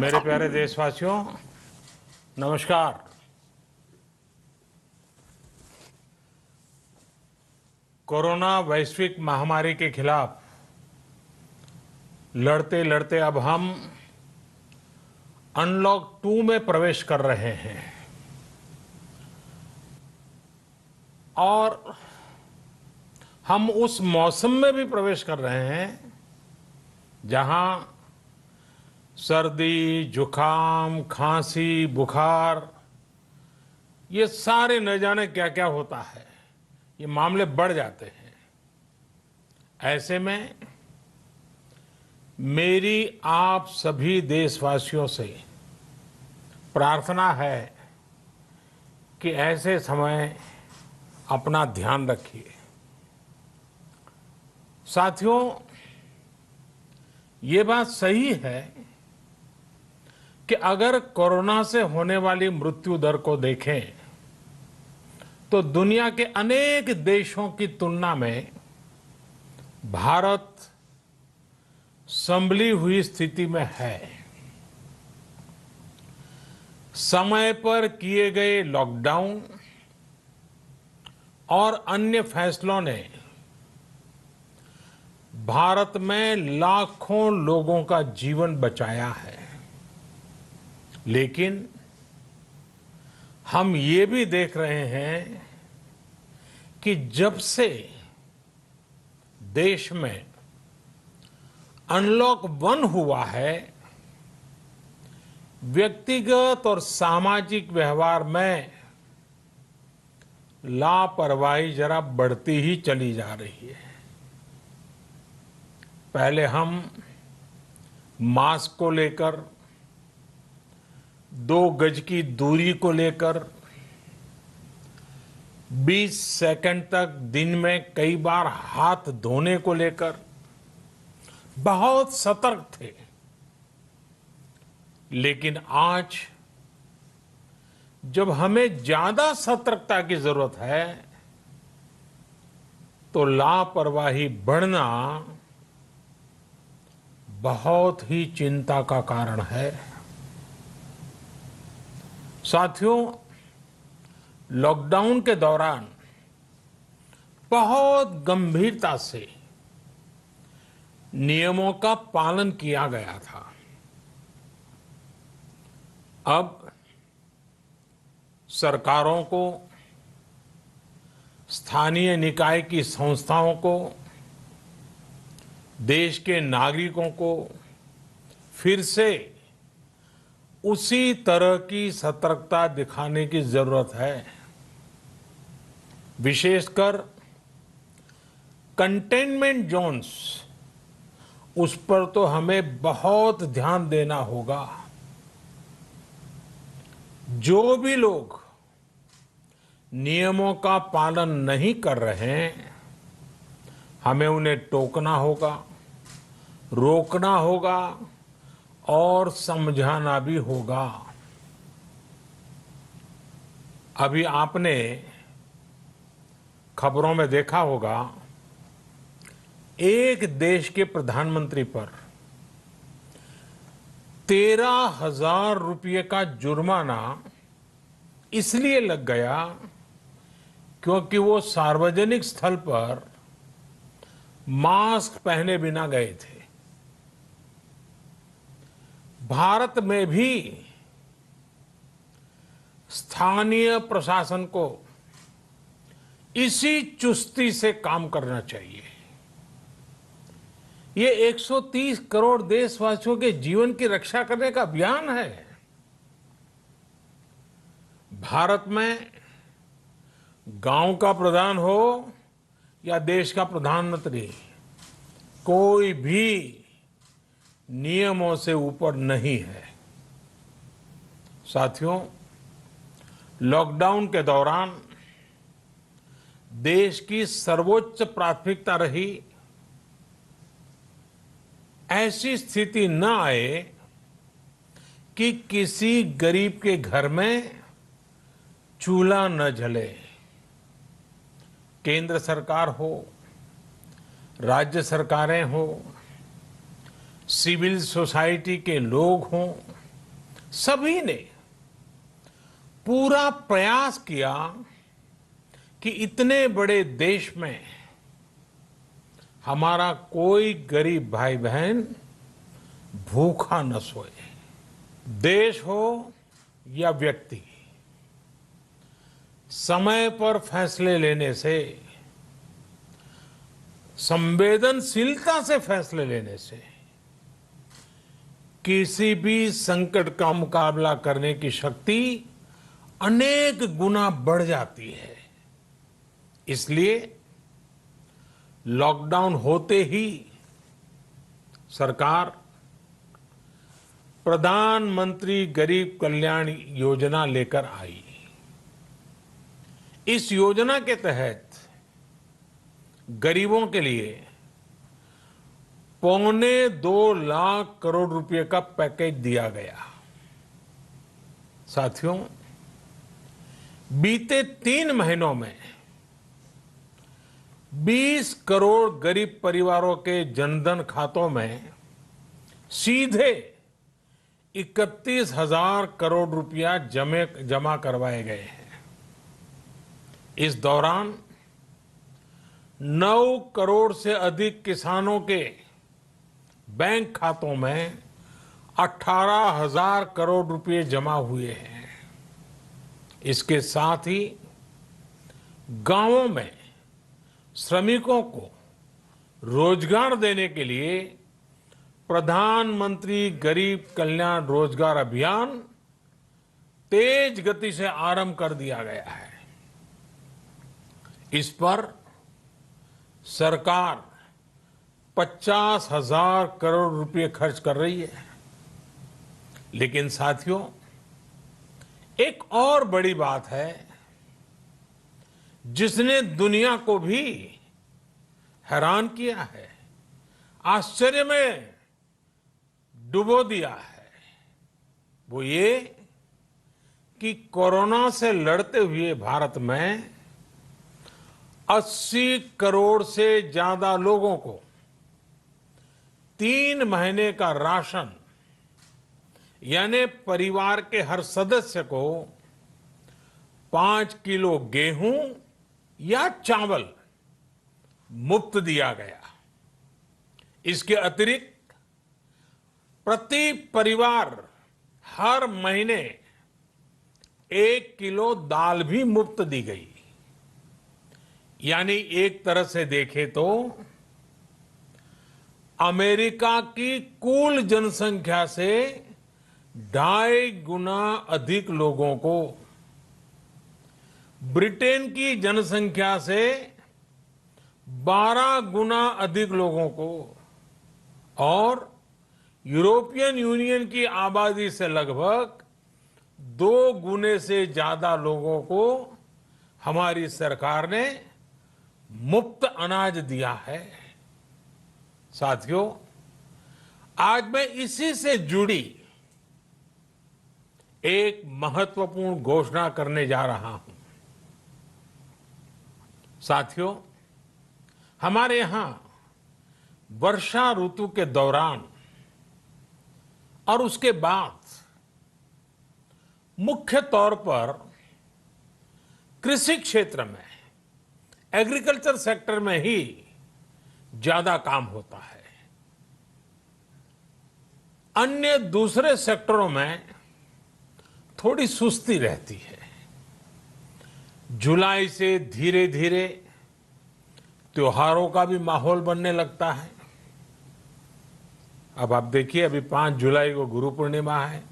मेरे प्यारे देशवासियों, नमस्कार। कोरोना वैश्विक महामारी के खिलाफ लड़ते लड़ते अब हम अनलॉक 2 में प्रवेश कर रहे हैं और हम उस मौसम में भी प्रवेश कर रहे हैं जहां सर्दी, जुकाम, खांसी, बुखार ये सारे न जाने क्या क्या होता है, ये मामले बढ़ जाते हैं। ऐसे में मेरी आप सभी देशवासियों से प्रार्थना है कि ऐसे समय अपना ध्यान रखिए। साथियों, ये बात सही है कि अगर कोरोना से होने वाली मृत्यु दर को देखें तो दुनिया के अनेक देशों की तुलना में भारत संभली हुई स्थिति में है। समय पर किए गए लॉकडाउन और अन्य फैसलों ने भारत में लाखों लोगों का जीवन बचाया है, लेकिन हम ये भी देख रहे हैं कि जब से देश में अनलॉक 1 हुआ है, व्यक्तिगत और सामाजिक व्यवहार में लापरवाही जरा बढ़ती ही चली जा रही है। पहले हम मास्क को लेकर, 2 गज की दूरी को लेकर 20 सेकंड तक दिन में कई बार हाथ धोने को लेकर बहुत सतर्क थे, लेकिन आज जब हमें ज्यादा सतर्कता की जरूरत है तो लापरवाही बढ़ना बहुत ही चिंता का कारण है। साथियों, लॉकडाउन के दौरान बहुत गंभीरता से नियमों का पालन किया गया था। अब सरकारों को, स्थानीय निकाय की संस्थाओं को, देश के नागरिकों को फिर से उसी तरह की सतर्कता दिखाने की जरूरत है। विशेषकर कंटेनमेंट जोन्स, उस पर तो हमें बहुत ध्यान देना होगा। जो भी लोग नियमों का पालन नहीं कर रहे हैं, हमें उन्हें टोकना होगा, रोकना होगा और समझाना भी होगा। अभी आपने खबरों में देखा होगा, एक देश के प्रधानमंत्री पर 13,000 रुपये का जुर्माना इसलिए लग गया क्योंकि वो सार्वजनिक स्थल पर मास्क पहने बिना गए थे। भारत में भी स्थानीय प्रशासन को इसी चुस्ती से काम करना चाहिए। ये 130 करोड़ देशवासियों के जीवन की रक्षा करने का अभियान है। भारत में गांव का प्रधान हो या देश का प्रधानमंत्री, कोई भी नियमों से ऊपर नहीं है। साथियों, लॉकडाउन के दौरान देश की सर्वोच्च प्राथमिकता रही ऐसी स्थिति न आए कि किसी गरीब के घर में चूल्हा न जले। केंद्र सरकार हो, राज्य सरकारें हो, सिविल सोसाइटी के लोग हों, सभी ने पूरा प्रयास किया कि इतने बड़े देश में हमारा कोई गरीब भाई बहन भूखा न सोए। देश हो या व्यक्ति, समय पर फैसले लेने से, संवेदनशीलता से फैसले लेने से किसी भी संकट का मुकाबला करने की शक्ति अनेक गुना बढ़ जाती है। इसलिए लॉकडाउन होते ही सरकार प्रधानमंत्री गरीब कल्याण योजना लेकर आई। इस योजना के तहत गरीबों के लिए 2.25 लाख करोड़ रुपए का पैकेज दिया गया। साथियों, बीते 3 महीनों में 20 करोड़ गरीब परिवारों के जनधन खातों में सीधे 31,000 करोड़ रुपया जमा करवाए गए हैं। इस दौरान 9 करोड़ से अधिक किसानों के बैंक खातों में 18,000 करोड़ रुपए जमा हुए हैं। इसके साथ ही गांवों में श्रमिकों को रोजगार देने के लिए प्रधानमंत्री गरीब कल्याण रोजगार अभियान तेज गति से आरंभ कर दिया गया है। इस पर सरकार 50,000 करोड़ रुपए खर्च कर रही है। लेकिन साथियों, एक और बड़ी बात है जिसने दुनिया को भी हैरान किया है, आश्चर्य में डुबो दिया है। वो ये कि कोरोना से लड़ते हुए भारत में 80 करोड़ से ज्यादा लोगों को 3 महीने का राशन, यानी परिवार के हर सदस्य को 5 किलो गेहूं या चावल मुफ्त दिया गया। इसके अतिरिक्त प्रति परिवार हर महीने 1 किलो दाल भी मुफ्त दी गई। यानी एक तरह से देखें तो अमेरिका की कुल जनसंख्या से 2.5 गुना अधिक लोगों को, ब्रिटेन की जनसंख्या से 12 गुना अधिक लोगों को और यूरोपियन यूनियन की आबादी से लगभग 2 गुने से ज्यादा लोगों को हमारी सरकार ने मुफ्त अनाज दिया है। साथियों, आज मैं इसी से जुड़ी एक महत्वपूर्ण घोषणा करने जा रहा हूं। साथियों, हमारे यहां वर्षा ऋतु के दौरान और उसके बाद मुख्य तौर पर कृषि क्षेत्र में, एग्रीकल्चर सेक्टर में ही ज्यादा काम होता है। अन्य दूसरे सेक्टरों में थोड़ी सुस्ती रहती है। जुलाई से धीरे धीरे त्योहारों का भी माहौल बनने लगता है। अब आप देखिए, अभी 5 जुलाई को गुरु पूर्णिमा है,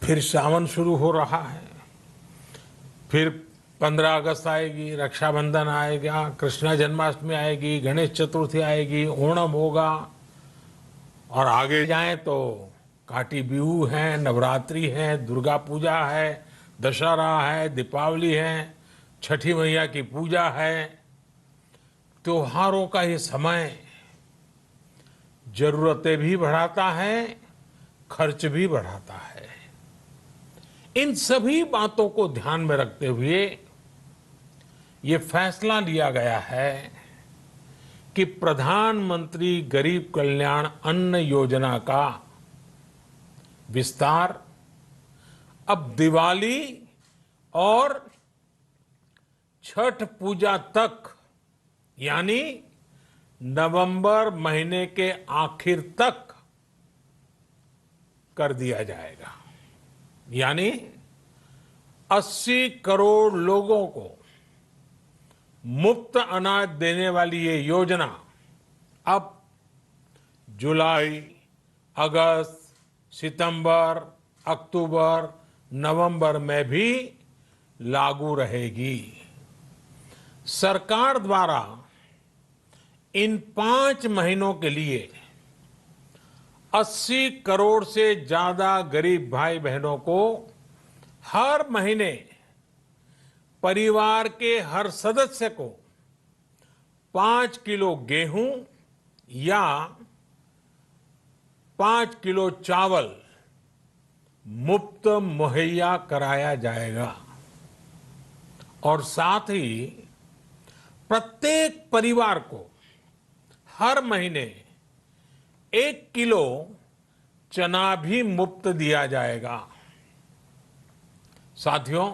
फिर सावन शुरू हो रहा है, फिर 15 अगस्त आएगी, रक्षाबंधन आएगा, कृष्ण जन्माष्टमी आएगी, गणेश चतुर्थी आएगी, ओणम होगा और आगे जाएं तो काटी बिहू है, नवरात्रि है, दुर्गा पूजा है, दशहरा है, दीपावली है, छठी मैया की पूजा है। त्योहारों का ये समय जरूरतें भी बढ़ाता है, खर्च भी बढ़ाता है। इन सभी बातों को ध्यान में रखते हुए ये फैसला लिया गया है कि प्रधानमंत्री गरीब कल्याण अन्न योजना का विस्तार अब दिवाली और छठ पूजा तक, यानी नवंबर महीने के आखिर तक कर दिया जाएगा। यानी 80 करोड़ लोगों को मुफ्त अनाज देने वाली ये योजना अब जुलाई, अगस्त, सितंबर, अक्टूबर, नवंबर में भी लागू रहेगी। सरकार द्वारा इन 5 महीनों के लिए 80 करोड़ से ज्यादा गरीब भाई बहनों को हर महीने परिवार के हर सदस्य को 5 किलो गेहूं या 5 किलो चावल मुफ्त मुहैया कराया जाएगा। और साथ ही प्रत्येक परिवार को हर महीने 1 किलो चना भी मुफ्त दिया जाएगा। साथियों,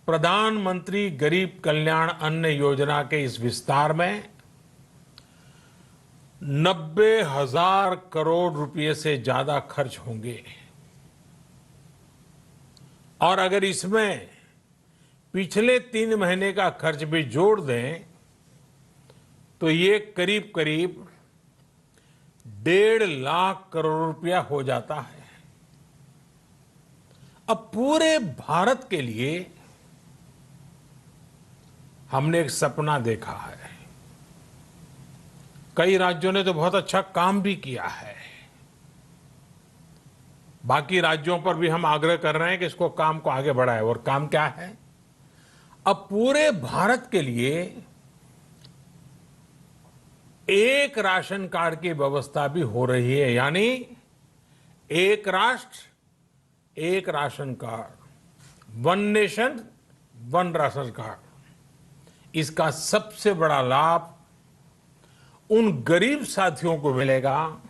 प्रधानमंत्री गरीब कल्याण अन्न योजना के इस विस्तार में 90,000 करोड़ रुपए से ज्यादा खर्च होंगे। और अगर इसमें पिछले 3 महीने का खर्च भी जोड़ दें तो ये करीब करीब 1.5 लाख करोड़ रुपया हो जाता है। अब पूरे भारत के लिए हमने एक सपना देखा है। कई राज्यों ने तो बहुत अच्छा काम भी किया है। बाकी राज्यों पर भी हम आग्रह कर रहे हैं कि इसको काम को आगे बढ़ाएं। और काम क्या है? अब पूरे भारत के लिए एक राशन कार्ड की व्यवस्था भी हो रही है। यानी एक राष्ट्र एक ration card, one nation one ration card. इसका सबसे बड़ा लाभ उन गरीब साथियों को मिलेगा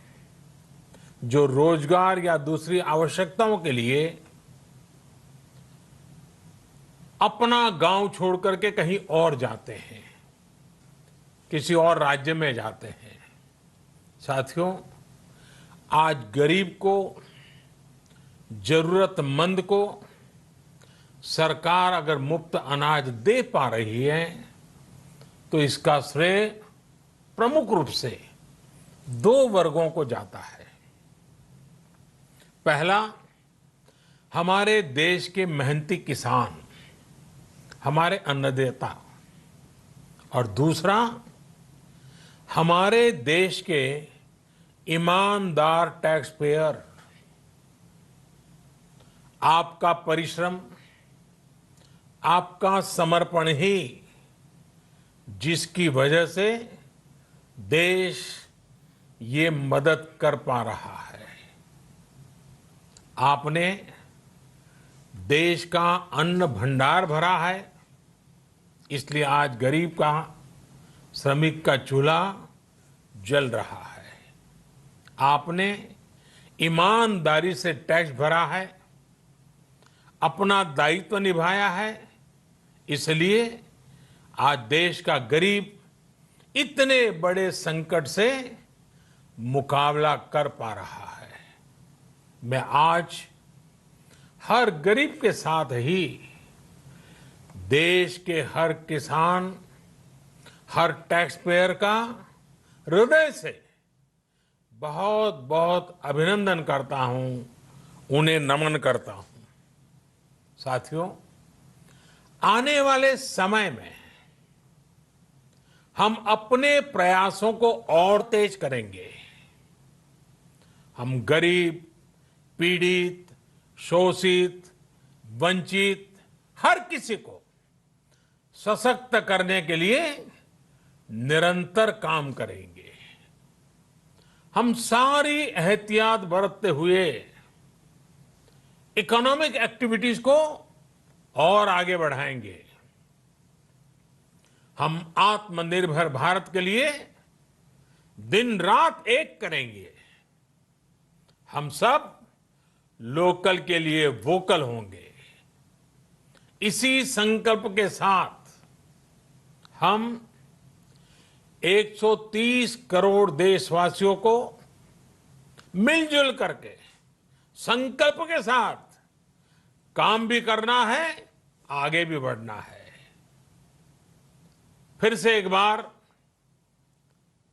जो रोजगार या दूसरी आवश्यकताओं के लिए अपना गांव छोड़ करके कहीं और जाते हैं, किसी और राज्य में जाते हैं। साथियों, आज गरीब को, जरूरतमंद को सरकार अगर मुफ्त अनाज दे पा रही है तो इसका श्रेय प्रमुख रूप से 2 वर्गों को जाता है। पहला, हमारे देश के मेहनती किसान, हमारे अन्नदाता। और दूसरा, हमारे देश के ईमानदार टैक्स पेयर। आपका परिश्रम, आपका समर्पण ही जिसकी वजह से देश ये मदद कर पा रहा है। आपने देश का अन्न भंडार भरा है, इसलिए आज गरीब का, श्रमिक का चूल्हा जल रहा है। आपने ईमानदारी से टैक्स भरा है, अपना दायित्व निभाया है, इसलिए आज देश का गरीब इतने बड़े संकट से मुकाबला कर पा रहा है। मैं आज हर गरीब के साथ ही देश के हर किसान, हर टैक्स पेयर का हृदय से बहुत बहुत अभिनंदन करता हूं, उन्हें नमन करता हूं। साथियों, आने वाले समय में हम अपने प्रयासों को और तेज करेंगे। हम गरीब, पीड़ित, शोषित, वंचित हर किसी को सशक्त करने के लिए निरंतर काम करेंगे। हम सारी एहतियात बरतते हुए इकोनॉमिक एक्टिविटीज को और आगे बढ़ाएंगे। हम आत्मनिर्भर भारत के लिए दिन रात एक करेंगे। हम सब लोकल के लिए वोकल होंगे। इसी संकल्प के साथ हम 130 करोड़ देशवासियों को मिलजुल करके संकल्प के साथ काम भी करना है, आगे भी बढ़ना है। फिर से एक बार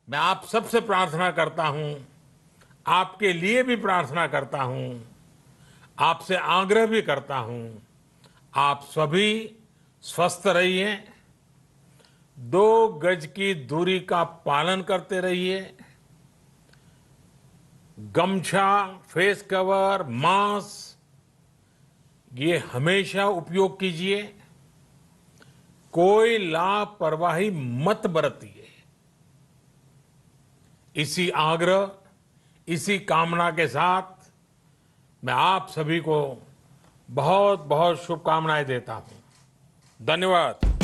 मैं आप सबसे प्रार्थना करता हूं, आपके लिए भी प्रार्थना करता हूं, आपसे आग्रह भी करता हूं, आप सभी स्वस्थ रहिए, 2 गज की दूरी का पालन करते रहिए, गमछा, फेस कवर, मास्क ये हमेशा उपयोग कीजिए, कोई लापरवाही मत बरतिए। इसी आग्रह, इसी कामना के साथ मैं आप सभी को बहुत बहुत शुभकामनाएं देता हूं। धन्यवाद।